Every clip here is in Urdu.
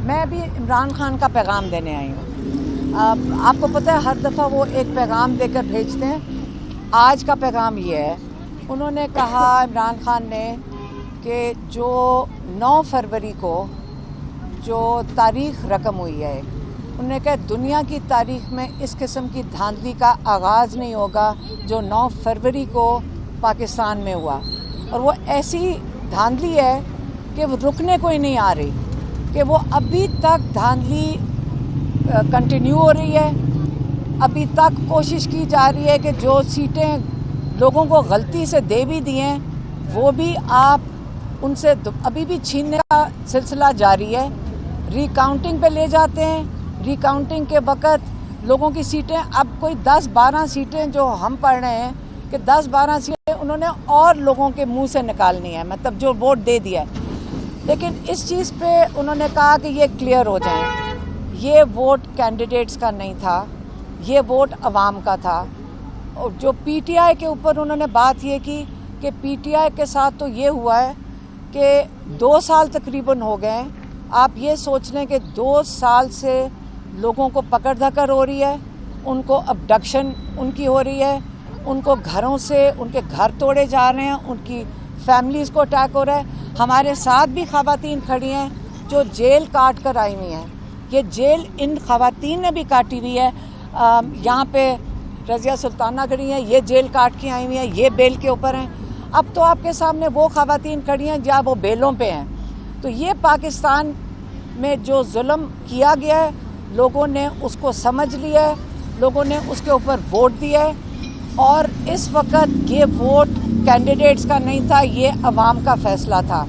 میں ابھی عمران خان کا پیغام دینے آئی ہوں. آپ کو پتہ ہے ہر دفعہ وہ ایک پیغام دے کر بھیجتے ہیں. آج کا پیغام یہ ہے، انہوں نے کہا عمران خان نے کہ جو 9 فروری کو جو تاریخ رقم ہوئی ہے، انہوں نے کہا دنیا کی تاریخ میں اس قسم کی دھاندلی کا آغاز نہیں ہوگا جو 9 فروری کو پاکستان میں ہوا. اور وہ ایسی دھاندلی ہے کہ وہ رکنے کوئی نہیں آ رہی، کہ وہ ابھی تک دھاندلی کنٹینیو ہو رہی ہے. ابھی تک کوشش کی جا رہی ہے کہ جو سیٹیں لوگوں کو غلطی سے دے بھی دی ہیں وہ بھی آپ ان سے ابھی بھی چھیننے کا سلسلہ جاری ہے. ریکاؤنٹنگ پہ لے جاتے ہیں، ریکاؤنٹنگ کے وقت لوگوں کی سیٹیں اب کوئی 10-12 سیٹیں جو ہم پڑھ رہے ہیں کہ 10-12 سیٹیں انہوں نے اور لوگوں کے منہ سے نکالنی ہے، مطلب جو ووٹ دے دیا ہے. لیکن اس چیز پہ انہوں نے کہا کہ یہ کلیئر ہو جائیں، یہ ووٹ کینڈیڈیٹس کا نہیں تھا، یہ ووٹ عوام کا تھا. اور جو پی ٹی آئی کے اوپر انہوں نے بات یہ کی کہ پی ٹی آئی کے ساتھ تو یہ ہوا ہے کہ 2 سال تقریباً ہو گئے ہیں. آپ یہ سوچ لیں کہ 2 سال سے لوگوں کو پکڑ دھکڑ ہو رہی ہے، ان کو ابڈکشن ان کی ہو رہی ہے، ان کو گھروں سے ان کے گھر توڑے جا رہے ہیں، ان کی فیملیز کو اٹیک ہو رہا ہے. ہمارے ساتھ بھی خواتین کھڑی ہیں جو جیل کاٹ کر آئی ہوئی ہیں. یہ جیل ان خواتین نے بھی کاٹی ہوئی ہے. یہاں پہ رضیہ سلطانہ کھڑی ہیں، یہ جیل کاٹ کے آئی ہوئی ہیں، یہ بیل کے اوپر ہیں. اب تو آپ کے سامنے وہ خواتین کھڑی ہیں جہاں وہ بیلوں پہ ہیں. تو یہ پاکستان میں جو ظلم کیا گیا ہے لوگوں نے اس کو سمجھ لیا ہے، لوگوں نے اس کے اوپر ووٹ دیا ہے. اور اس وقت یہ ووٹ کینڈیڈیٹس کا نہیں تھا، یہ عوام کا فیصلہ تھا.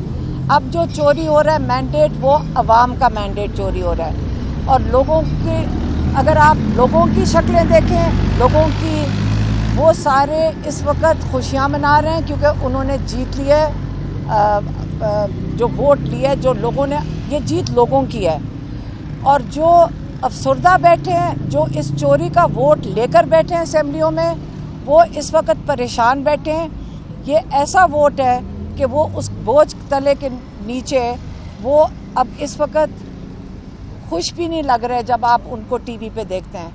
اب جو چوری ہو رہا ہے مینڈیٹ، وہ عوام کا مینڈیٹ چوری ہو رہا ہے. اور لوگوں کے اگر آپ لوگوں کی شکلیں دیکھیں، لوگوں کی وہ سارے اس وقت خوشیاں منا رہے ہیں کیونکہ انہوں نے جیت لیا ہے، جو ووٹ لیا ہے، جو لوگوں نے، یہ جیت لوگوں کی ہے. اور جو افسردہ بیٹھے ہیں، جو اس چوری کا ووٹ لے کر بیٹھے ہیں اسمبلیوں میں، وہ اس وقت پریشان بیٹھے ہیں. یہ ایسا ووٹ ہے کہ وہ اس بوجھ تلے کے نیچے وہ اب اس وقت خوش بھی نہیں لگ رہے جب آپ ان کو ٹی وی پہ دیکھتے ہیں.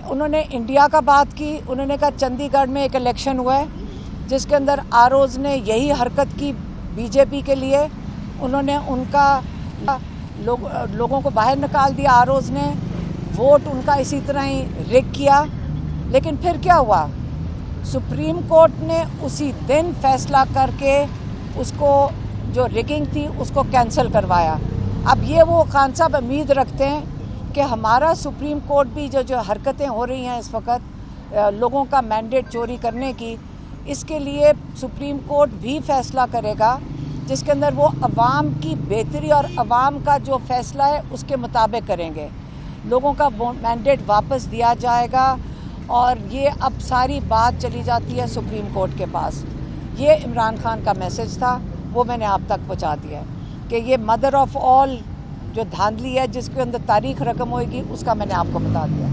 انہوں نے انڈیا کا بات کی، انہوں نے کہا چندی گڑھ میں ایک الیکشن ہوا ہے جس کے اندر آروز نے یہی حرکت کی بی جے پی کے لیے. انہوں نے ان کا لوگوں کو باہر نکال دیا، آروز نے ووٹ ان کا اسی طرح ہی ریگ کیا. لیکن پھر کیا ہوا؟ سپریم کورٹ نے اسی دن فیصلہ کر کے اس کو جو ریگنگ تھی اس کو کینسل کروایا. اب یہ وہ خان صاحب امید رکھتے ہیں کہ ہمارا سپریم کورٹ بھی جو حرکتیں ہو رہی ہیں اس وقت لوگوں کا مینڈیٹ چوری کرنے کی، اس کے لیے سپریم کورٹ بھی فیصلہ کرے گا جس کے اندر وہ عوام کی بہتری اور عوام کا جو فیصلہ ہے اس کے مطابق کریں گے. لوگوں کا مینڈیٹ واپس دیا جائے گا. اور یہ اب ساری بات چلی جاتی ہے سپریم کورٹ کے پاس. یہ عمران خان کا میسج تھا، وہ میں نے آپ تک پہنچا دیا ہے کہ یہ مدر آف آل جو دھاندلی ہے جس کے اندر تاریخ رقم ہوئے گی اس کا میں نے آپ کو بتا دیا.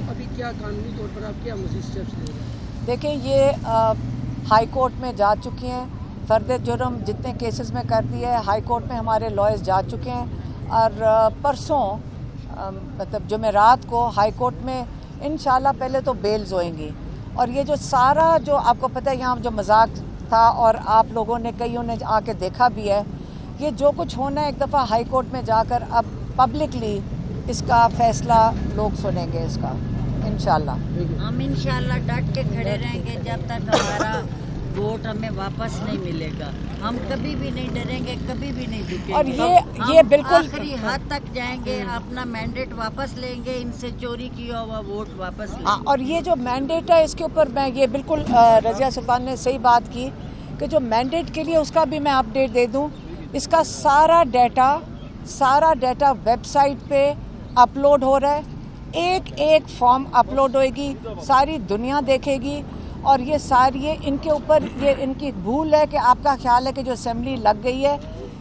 ابھی کیا قانونی طور پر آپ کیا مزید اسٹیپس لے رہے ہیں؟ دیکھیں، یہ ہائی کورٹ میں جا چکی ہیں. فرد جرم جتنے کیسز میں کر دی ہے ہائی کورٹ میں ہمارے لائرز جا چکے ہیں. اور پرسوں مطلب جمعرات کو ہائی کورٹ میں انشاءاللہ پہلے تو بیلز ہوئیں گی. اور یہ جو سارا جو آپ کو پتہ ہے یہاں جو مذاق تھا اور آپ لوگوں نے کئیوں نے آ کے دیکھا بھی ہے، یہ جو کچھ ہونا ہے ایک دفعہ ہائی کورٹ میں جا کر اب پبلکلی اس کا فیصلہ لوگ سنیں گے اس کا انشاءاللہ. ہم انشاءاللہ ڈٹ کے کھڑے رہیں گے جب تک ہمارا ووٹ ہمیں واپس نہیں ملے گا. ہم کبھی بھی نہیں ڈریں گے، کبھی بھی نہیں جھکیں گے. اور یہ بالکل آخری حد تک جائیں گے، اپنا مینڈیٹ واپس لیں گے، ان سے چوری کیا ہوا ووٹ واپس لیں گے. اور یہ جو مینڈیٹ ہے اس کے اوپر میں یہ بالکل رضیہ سلطان نے صحیح بات کی کہ جو مینڈیٹ کے لیے اس کا بھی میں اپڈیٹ دے دوں. اس کا سارا ڈیٹا ویب سائٹ پہ اپلوڈ ہو رہا ہے. ایک فارم اپلوڈ ہوئے گی، ساری دنیا دیکھے گی. اور یہ ساری ان کے اوپر یہ ان کی بھول ہے کہ آپ کا خیال ہے کہ جو اسمبلی لگ گئی ہے،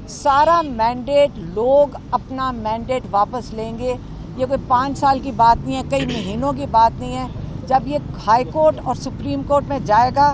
سارا مینڈیٹ لوگ اپنا مینڈیٹ واپس لیں گے. یہ کوئی 5 سال کی بات نہیں ہے، کئی مہینوں کی بات نہیں ہے. جب یہ ہائی کورٹ اور سپریم کورٹ میں جائے گا